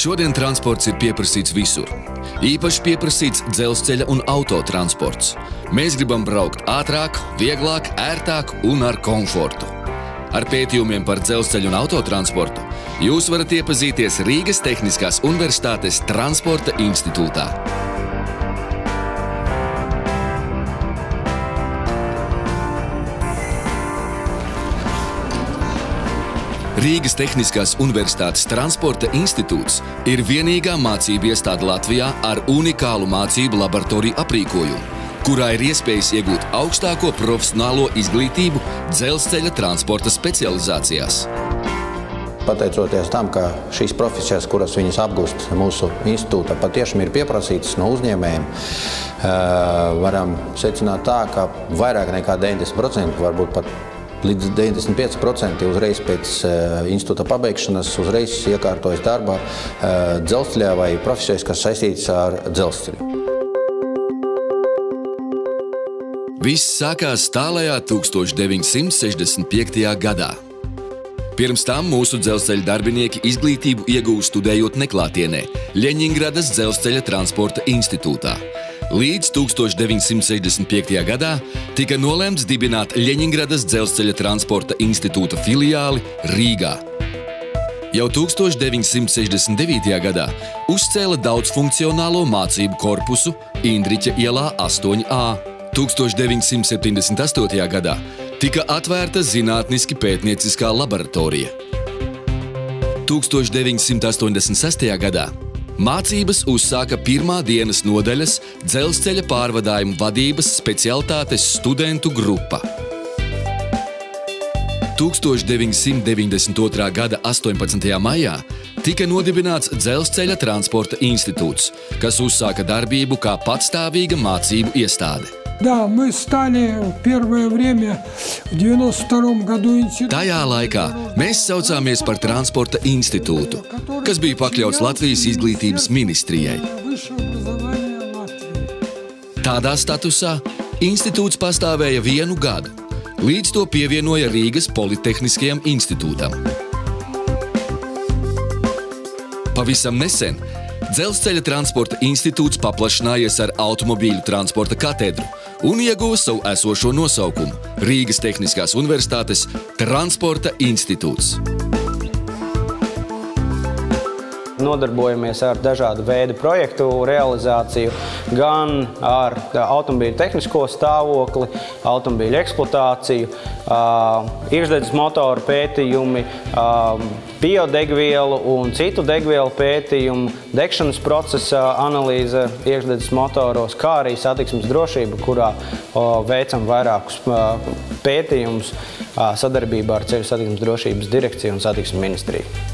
Šodien transports ir pieprasīts visur. Īpaši pieprasīts dzelzceļa un autotransports. Mēs gribam braukt ātrāk, vieglāk, ērtāk un ar komfortu. Ar pētījumiem par dzelzceļu un autotransportu jūs varat iepazīties Rīgas Tehniskās Universitātes Transporta institūtā. Rīgas Tehniskās Universitātes Transporta institūts ir vienīgā mācību iestāde Latvijā ar unikālu mācību laboratoriju aprīkojumu, kurā ir iespējas iegūt augstāko profesionālo izglītību dzelzceļa transporta specializācijās. Pateicoties tam, ka šīs profesijas, kuras viņas apgūst mūsu institūtā, patiešām ir pieprasītas no uzņēmējiem, varam secināt tā, ka vairāk nekā 90%, varbūt pat līdz 95% uzreiz pēc institūta pabeigšanas uzreiz iekārtojas darbā dzelzceļā vai profesijas, kas saistītas ar dzelzceļu. Viss sākās tālajā 1965. gadā. Pirms tam mūsu dzelzceļa darbinieki izglītību ieguva studējot neklātienē Ļeņingradas dzelzceļa transporta institūtā. Līdz 1965. gadā tika nolēmts dibināt Ļeņingradas dzelzceļa transporta institūta filiāli Rīgā. Jau 1969. gadā uzcēla daudzfunkcionālo mācību korpusu Indriķa ielā 8A. 1978. gadā tika atvērta zinātniski pētnieciskā laboratorija. 1986. gadā mācības uzsāka pirmā dienas nodaļas dzelzceļa pārvadājumu vadības specialitātes studentu grupa. 1992. gada 18. maijā tika nodibināts Dzelzceļa transporta institūts, kas uzsāka darbību kā patstāvīga mācību iestāde. Да, мы стали в первое время в 92 году институтом. Tajā laikā mēs saucāmies par Transporta institūtu, kas bija pakļauts Latvijas izglītības ministrijai. Tādā statusā institūts pastāvēja 1 gadu, līdz to pievienoja Rīgas Politehniskajam institūtam. Pavisam nesen Dzelzceļa transporta institūts paplašinājies ar automobīļu transporta katedru un ieguva savu esošo nosaukumu – Rīgas Tehniskās Universitātes Transporta institūts. Nodarbojamies ar dažādu veidu projektu realizāciju, gan ar automobīļu tehnisko stāvokli, automobīļu eksploatāciju, iekšdedzes motoru pētījumi, biodegvielu un citu degvielu pētījumu, degšanas procesa analīze iekšdedzes motoros, kā arī satiksmes drošība, kurā veicam vairākus pētījumus sadarbībā ar Ceļu satiksmes drošības direkciju un satiksmes ministriju.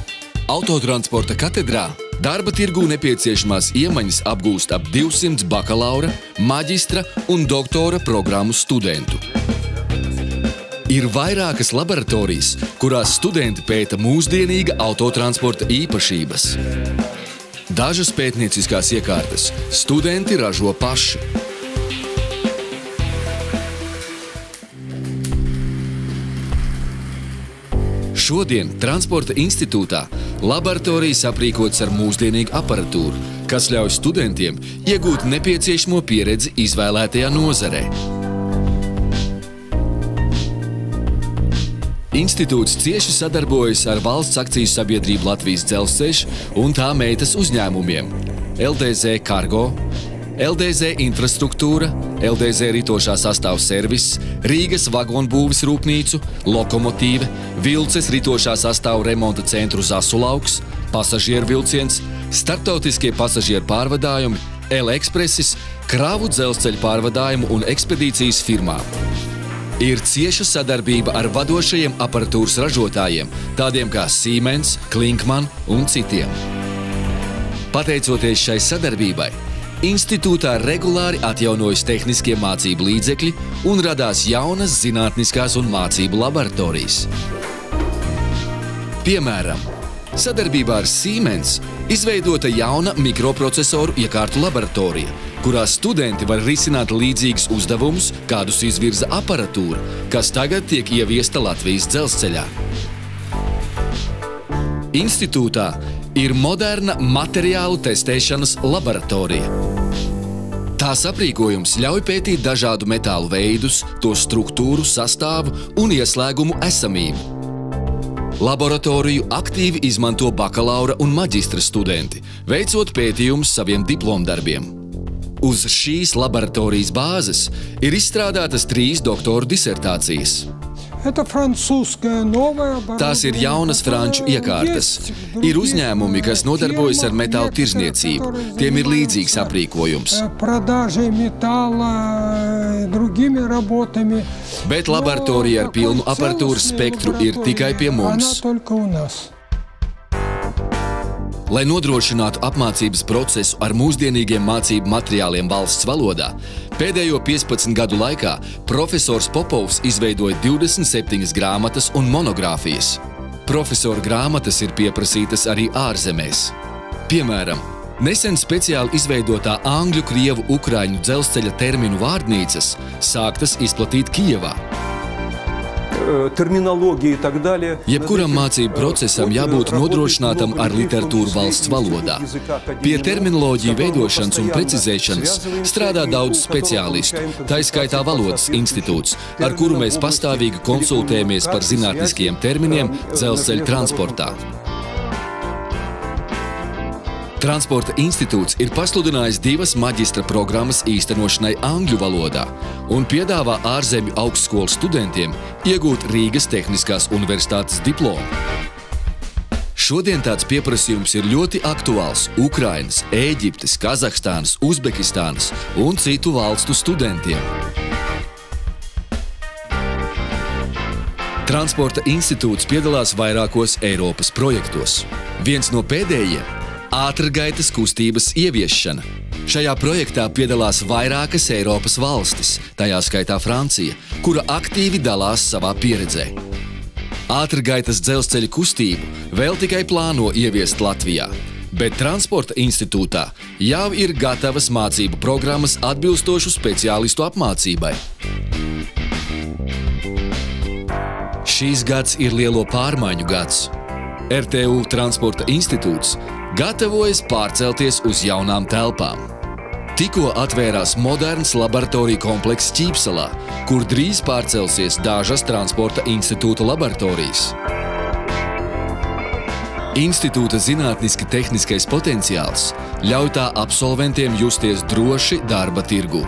Autotransporta katedrā darba tirgū nepieciešamās iemaņas apgūst ap 200 bakalaura, maģistra un doktora programmu studentu. Ir vairākas laboratorijas, kurās studenti pēta mūsdienīga autotransporta īpašības. Dažas pētnieciskās iekārtas studenti ražo paši. Šodien Transporta institūtā laboratorijas aprīkotas ar mūsdienīgu aparatūru, kas ļauj studentiem iegūt nepieciešamo pieredzi izvēlētajā nozarē. Institūts cieši sadarbojas ar valsts akciju sabiedrību Latvijas dzelzceļš un tā meitas uzņēmumiem LDZ Cargo, LDZ Infrastruktūra, LDZ Ritošā sastāvu servis, Rīgas vagonbūves rūpnīcu, Lokomotīve, Vilces Ritošā sastāvu remonta centru Zasulauks, pasažieru vilciens, starptautiskie pasažieru pārvadājumi, L-Expressis, kravu dzelzceļa pārvadājumu un ekspedīcijas firmām. Ir cieša sadarbība ar vadošajiem aparatūras ražotājiem, tādiem kā Siemens, Klinkman un citiem. Pateicoties šai sadarbībai, institūtā regulāri atjaunojas tehniskie mācību līdzekļi un radās jaunas zinātniskās un mācību laboratorijas. Piemēram, sadarbībā ar Siemens izveidota jauna mikroprocesoru iekārtu laboratorija, kurā studenti var risināt līdzīgus uzdevumus, kādus izvirza aparatūra, kas tagad tiek ieviesta Latvijas dzelzceļā. Institūtā ir moderna materiālu testēšanas laboratorija. Tās aprīkojums ļauj pētīt dažādu metālu veidus, to struktūru, sastāvu un ieslēgumu esamību. Laboratoriju aktīvi izmanto bakalaura un maģistra studenti, veicot pētījumus saviem diplomdarbiem. Uz šīs laboratorijas bāzes ir izstrādātas 3 doktoru disertācijas. Tās ir jaunas franču iekārtas. Ir uzņēmumi, kas nodarbojas ar metālu tirzniecību. Tiem ir līdzīgs aprīkojums. Bet laboratorija ar pilnu aparatūras spektru ir tikai pie mums. Lai nodrošinātu apmācības procesu ar mūsdienīgiem mācību materiāliem valsts valodā, pēdējo 15 gadu laikā profesors Popovs izveidoja 27 grāmatas un monogrāfijas. Profesora grāmatas ir pieprasītas arī ārzemēs. Piemēram, nesen speciāli izveidotā angļu, krievu, ukraiņu dzelzceļa terminu vārdnīcas sāktas izplatīt Kijevā. Jebkuram mācību procesam jābūt nodrošinātam ar literatūru valsts valodā. Pie terminoloģiju veidošanas un precizēšanas strādā daudz speciālistu, tā skaitā Valodas institūts, ar kuru mēs pastāvīgi konsultējamies par zinātniskiem terminiem dzelzceļa transportā. Transporta institūts ir pasludinājis 2 maģistra programmas īstenošanai angļu valodā un piedāvā ārzemju augstskolu studentiem iegūt Rīgas Tehniskās universitātes diplomu. Šodien tāds pieprasījums ir ļoti aktuāls Ukrainas, Ēģiptes, Kazahstānas, Uzbekistānas un citu valstu studentiem. Transporta institūts piedalās vairākos Eiropas projektos. Viens no pēdējiem ātrgaitas kustības ieviešana. Šajā projektā piedalās vairākas Eiropas valstis, tajā skaitā Francija, kura aktīvi dalās savā pieredzē. Ātrgaitas dzelzceļa kustību vēl tikai plāno ieviest Latvijā, bet Transporta institūtā jau ir gatavas mācību programmas atbilstošu speciālistu apmācībai. Šīs gads ir lielo pārmaiņu gads. RTU Transporta institūts gatavojas pārcelties uz jaunām telpām. Tikko atvērās moderns laboratoriju komplekss Ķīpsalā, kur drīz pārcelsies dažas Transporta institūta laboratorijas. Institūta zinātniski tehniskais potenciāls ļauj tā absolventiem justies droši darba tirgū.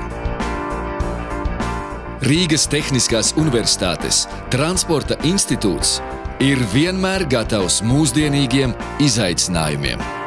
Rīgas Tehniskās universitātes Transporta institūts ir vienmēr gatavs mūsdienīgiem izaicinājumiem.